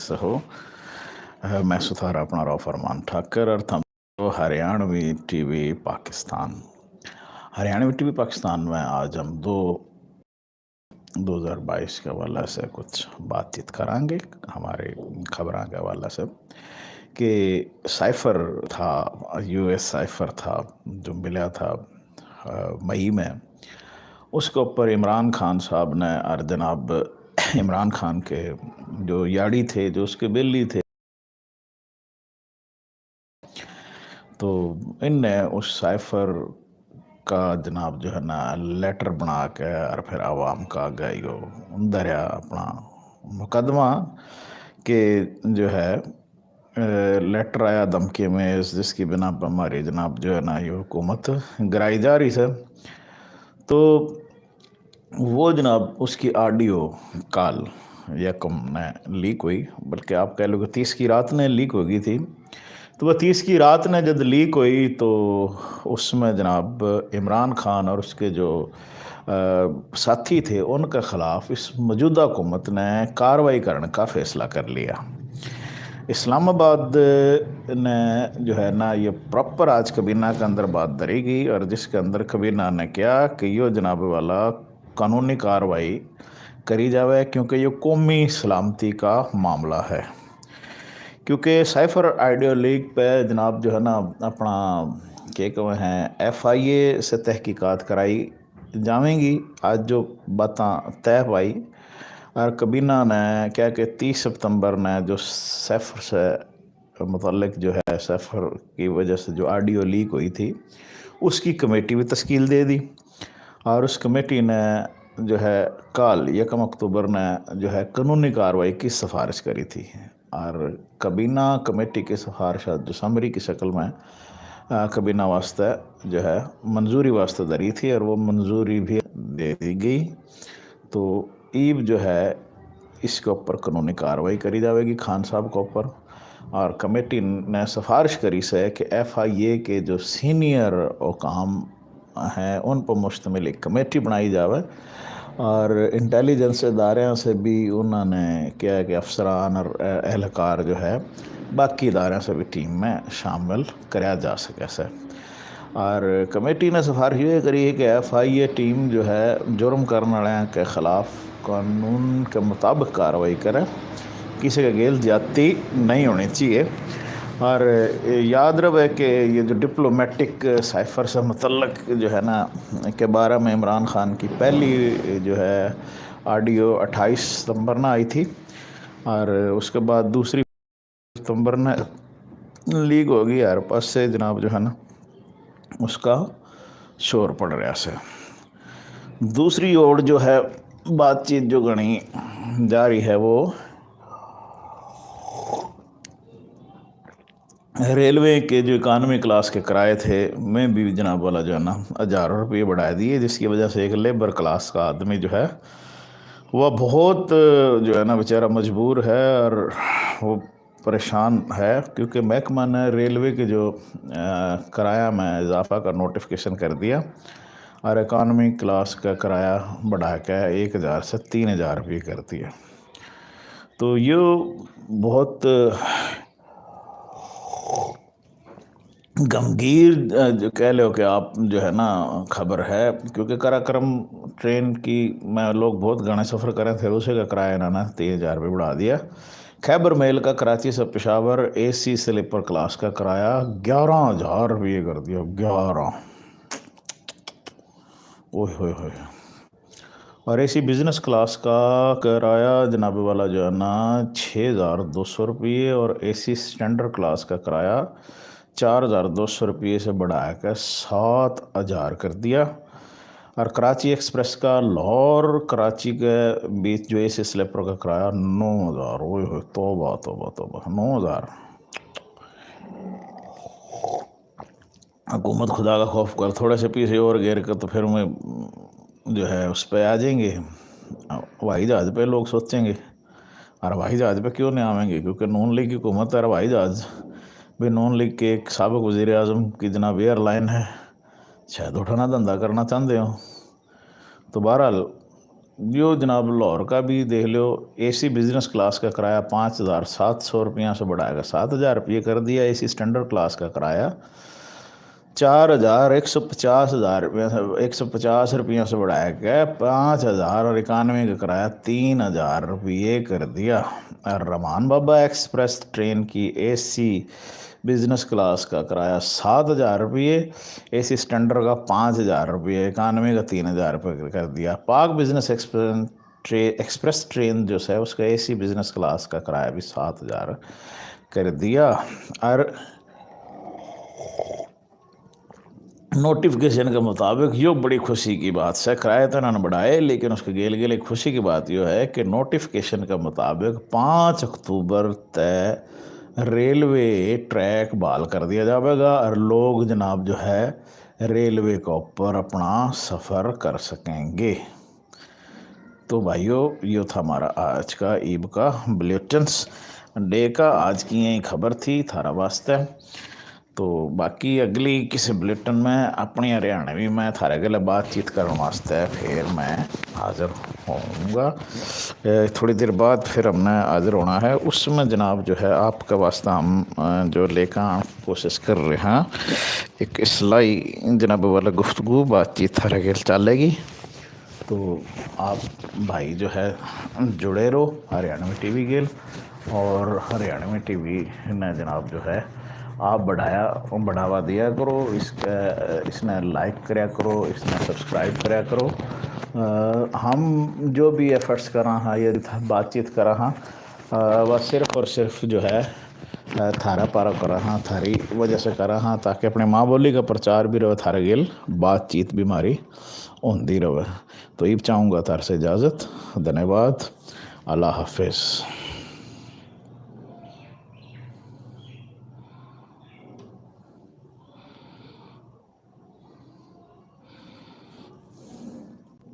कैसे हो। मैं सुथार अपना राव फरमान ठाकर और थम हरियाणवी टीवी पाकिस्तान। हरियाणवी टीवी पाकिस्तान में आज हम 2022 के हवाले से कुछ बातचीत करांगे। हमारे खबरों के हवाले से कि साइफर था, यूएस साइफर था जो मिला था मई में, उसके ऊपर इमरान खान साहब ने और जनाब इमरान खान के जो याड़ी थे, जो उसके बिल्ली थे, तो इनने उस साइफर का जनाब जो है ना लेटर बना के और फिर आवाम का गई दरिया अपना मुकदमा के जो है लेटर आया धमकी में, जिसकी बिना पर हमारी जनाब जो है ना ये हुकूमत गिराई जा रही है। तो वो जनाब उसकी ऑडियो कॉल यकम ने लीक हुई, बल्कि आप कह लो कि 30 की रात ने लीक हो गई थी। तो वह 30 की रात ने जब लीक हुई तो उसमें जनाब इमरान खान और उसके जो साथी थे उनके ख़िलाफ़ इस मौजूदा हुकूमत ने कार्रवाई करने का फ़ैसला कर लिया। इस्लामाबाद ने जो है ना ये प्रॉपर आज कबीना के अंदर बात धरी गई, और जिसके अंदर कबीना ने कहा कि यो जनाब वाला कानूनी कार्रवाई करी जावे, क्योंकि ये कौमी सलामती का मामला है। क्योंकि साइफर आइडियो लीग पे जनाब जो है ना अपना क्या कहते हैं FIA से तहकीकात कराई जाएंगी। आज जो बातें तय पाई और कबीना ने क्या कि 30 सितंबर ने जो साइफर से मुतल्लिक जो है साइफर की वजह से जो ऑडियो लीक हुई थी उसकी कमेटी भी तश्कील दे दी, और उस कमेटी ने जो है कल 1 अक्टूबर ने जो है कानूनी कार्रवाई की सिफारिश करी थी, और कबीना कमेटी की सिफारिशात जो समरी की शक्ल में कबीना वास्ते जो है मंजूरी वास्ते दरी थी, और वो मंजूरी भी दे दी गई। तो ईब जो है इसके ऊपर कानूनी कार्रवाई करी जाएगी खान साहब के ऊपर, और कमेटी ने सिफारिश करी से कि FIA के जो सीनियर काम हैं उन पर मुश्तमिल एक कमेटी बनाई जाए, और इंटेलिजेंस इदारों से भी उन्होंने क्या है कि अफसरान और एहलकार जो है बाकी इदारों से भी टीम में शामिल कराया जा सके से। और कमेटी ने सिफारिश ये करी है कि FIA टीम जो है जुर्म करने वाले के ख़िलाफ़ कानून के मुताबिक कार्रवाई करे, किसी के गेल ज्यादती नहीं होनी चाहिए। और याद रहे कि ये जो डिप्लोमेटिक साइफर से मुतल्लक जो है ना के बारे में इमरान खान की पहली जो है ऑडियो 28 सितंबर ना आई थी, और उसके बाद दूसरी सितंबर ने लीक हो गई। यार पास से जनाब जो है ना उसका शोर पड़ रहा से। दूसरी ओर जो है बातचीत जो गणी जारी है वो रेलवे के जो इकानमी क्लास के किराए थे में भी जनाब वाला जो है ना 1000 रुपये बढ़ा दिए, जिसकी वजह से एक लेबर क्लास का आदमी जो है वह बहुत जो है ना बेचारा मजबूर है और वो परेशान है, क्योंकि महकमा ने रेलवे के जो किराया में इजाफा का नोटिफिकेशन कर दिया, और इकानमी क्लास का किराया बढ़ा के 1000 से 3000 रुपये कर दिया। तो ये बहुत गंभीर जो कह लो कि आप जो है ना खबर है, क्योंकि कराक्रम ट्रेन की में लोग बहुत घने सफ़र करें थे, उसे का किराया ना 3000 रुपये बढ़ा दिया। खैबर मेल का कराची से पेशावर AC स्लीपर क्लास का किराया 11000 रुपये कर दिया। 11 ओह हो। और AC बिज़नेस क्लास का किराया जनाब वाला जो है ना 6200 रुपये, और AC स्टैंडर्ड क्लास का किराया 4200 रुपये से बढ़ा कर 7000 कर दिया। और कराची एक्सप्रेस का लाहौर कराची के बीच जो AC स्लीपर का किराया 9000। ओए हो, तौबा तौबा तौबा, 9000। हुकूमत खुदा का खौफ कर, थोड़े से पीछे और गिर कर तो फिर मैं जो है उस पर आ जाएंगे हवाई जहाज़ पे। लोग सोचेंगे और हवाई जहाज़ पे क्यों नहीं आवेंगे, क्योंकि नून लीग की हुकूमत है। हवाई जहाज़ भी नून लीग के एक साबिक़ वज़ीर आज़म की जनाब एयरलाइन है, शायद उठाना धंधा करना चाहते हो। तो बहरहाल यो जनाब लाहौर का भी देख लो, AC बिज़नेस क्लास का किराया 5,700 रुपया से बढ़ाएगा 7,000 रुपये कर दिया। AC स्टैंडर्ड क्लास का किराया 1,50,000 से बढ़ाया गया 5,000, और इकानमी का किराया 3,000 रुपये कर दिया। और रमान बाबा एक्सप्रेस ट्रेन की AC बिज़नेस क्लास का किराया 7,000 रुपये, AC स्टैंडर्ड का 5,000 रुपये, इकानमी का 3,000 रुपये कर दिया। पाक बिज़नेस एक्सप्रेस ट्रेन जो है उसका AC बिज़नेस क्लास का किराया भी 7,000 कर दिया। और नोटिफिकेशन के मुताबिक यो बड़ी खुशी की बात है, किराए तो ना बढ़ाए, लेकिन उसके गेल गेल एक खुशी की बात यो है कि नोटिफिकेशन के मुताबिक 5 अक्टूबर तय रेलवे ट्रैक बहाल कर दिया जाएगा और लोग जनाब जो है रेलवे के ऊपर अपना सफ़र कर सकेंगे। तो भाइयों, ये था हमारा आज का ईब का बुलेटिन्स डे का, आज की यही खबर थी थारा वास्ते। तो बाकी अगली किसी बुलेटिन में अपनी हरियाणवी में थारे गले बातचीत करने वास्ते फिर मैं हाज़िर होऊंगा। थोड़ी देर बाद फिर हमने हाज़िर होना है, उसमें जनाब जो है आपके वास्ते हम जो लेकर आने की कोशिश कर रहे हैं एक इस्लाई जनाब वाला गुफ्तगू बातचीत थारे गल चलेगी। तो आप भाई जो है जुड़े रहो हरियाणवी TV गेल, और हरियाणवी TV ने जनाब जो है आप बढ़ावा दिया करो, इसने लाइक कराया करो, इसने सब्सक्राइब कराया करो। हम जो भी एफर्ट्स कर रहे हैं ये बातचीत कर रहे हैं वह सिर्फ़ और सिर्फ जो है थारा पारा कर रहा हाँ, थारी वजह से कर रहा हाँ, ताकि अपने माँ बोली का प्रचार भी रहे, थारे गिल बातचीत भी हमारी होती रहे। तो ये चाहूँगा थार से इजाज़त, धन्यवाद, अल्लाह हाफिज़।